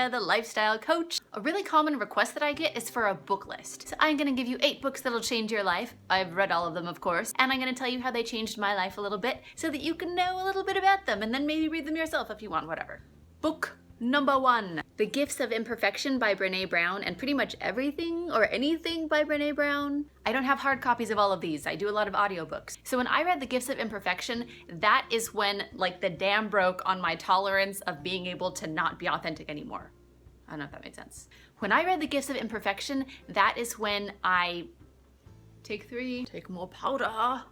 Lydia, the lifestyle coach. A really common request that I get is for a book list. So I'm gonna give you 8 books that'll change your life. I've read all of them, of course, and I'm gonna tell you how they changed my life a little bit so that you can know a little bit about them and then maybe read them yourself if you want, whatever. Book number 1, The Gifts of Imperfection by Brené Brown, and pretty much everything or anything by Brené Brown. I don't have hard copies of all of these. I do a lot of audiobooks. So when I read The Gifts of Imperfection, that is when like the dam broke on my tolerance of being able to not be authentic anymore. I don't know if that made sense. When I read The Gifts of Imperfection, that is when I take more powder.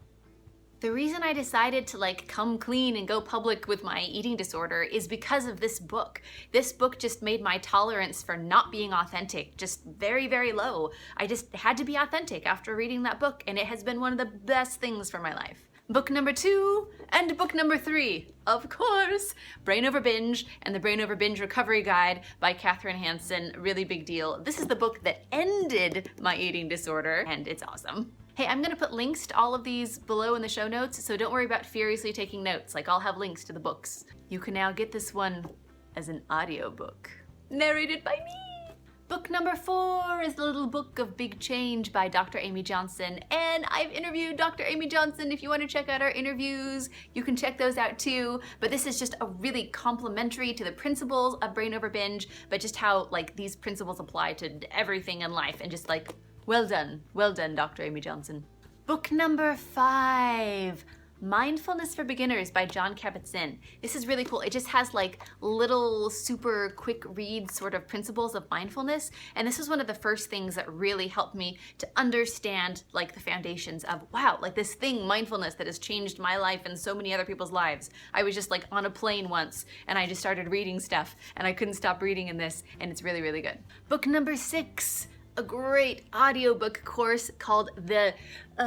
The reason I decided to like come clean and go public with my eating disorder is because of this book. This book just made my tolerance for not being authentic just very, very low. I just had to be authentic after reading that book, and it has been one of the best things for my life. Book number 2 and book number 3, of course, Brain Over Binge and the Brain Over Binge Recovery Guide by Katherine Hansen. Really big deal. This is the book that ended my eating disorder, and it's awesome. Hey, I'm gonna put links to all of these below in the show notes, so don't worry about furiously taking notes. Like, I'll have links to the books. You can now get this one as an audiobook, narrated by me. Book number 4 is The Little Book of Big Change by Dr. Amy Johnson, and I've interviewed Dr. Amy Johnson. If you want to check out our interviews, you can check those out too. But this is just a really complementary to the principles of Brain Over Binge, but just how like these principles apply to everything in life, and just like, well done, Dr. Amy Johnson. Book number 5, Mindfulness for Beginners by Jon Kabat-Zinn. This is really cool. It just has like little super quick read sort of principles of mindfulness. And this was one of the first things that really helped me to understand like the foundations of, wow, like this thing, mindfulness, that has changed my life and so many other people's lives. I was just like on a plane once and I just started reading stuff and I couldn't stop reading in this, and it's really, really good. Book number 6, a great audiobook course called The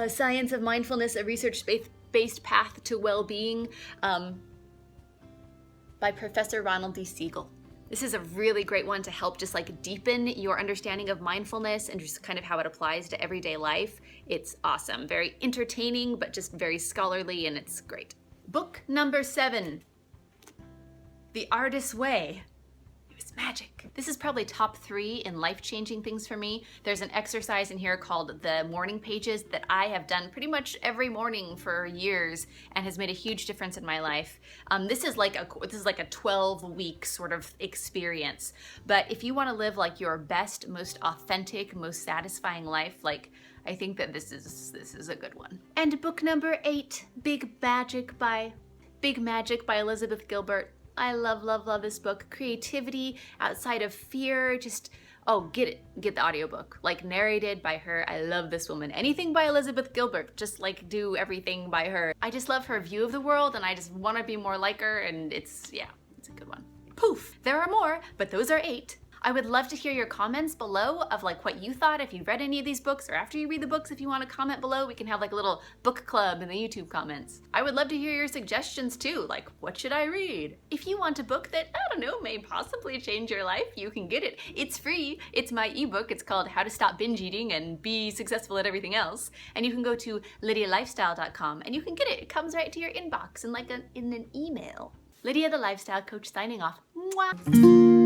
Science of Mindfulness, a research-based path to well-being by Professor Ronald D. Siegel. This is a really great one to help just like deepen your understanding of mindfulness and just kind of how it applies to everyday life. It's awesome, very entertaining, but just very scholarly, and it's great. Book number 7, The Artist's Way. It's magic. This is probably top 3 in life-changing things for me. There's an exercise in here called the morning pages that I have done pretty much every morning for years and has made a huge difference in my life. This is like a 12-week sort of experience. But if you want to live like your best, most authentic, most satisfying life, like I think that this is a good one. And book number 8, Big Magic by Elizabeth Gilbert. I love this book. Creativity outside of fear. Just, oh, get the audiobook. Like narrated by her. I love this woman. Anything by Elizabeth Gilbert, just like do everything by her. I just love her view of the world and I just want to be more like her, and it's a good one. Poof! There are more, but those are 8. I would love to hear your comments below of like what you thought if you read any of these books, or after you read the books, if you want to comment below, we can have like a little book club in the YouTube comments. I would love to hear your suggestions too, like what should I read? If you want a book that, I don't know, may possibly change your life, you can get it. It's free. It's my ebook. It's called How to Stop Binge Eating and Be Successful at Everything Else. And you can go to lydialifestyle.com and you can get it. It comes right to your inbox in like in an email. Lydia the Lifestyle Coach signing off. Mwah.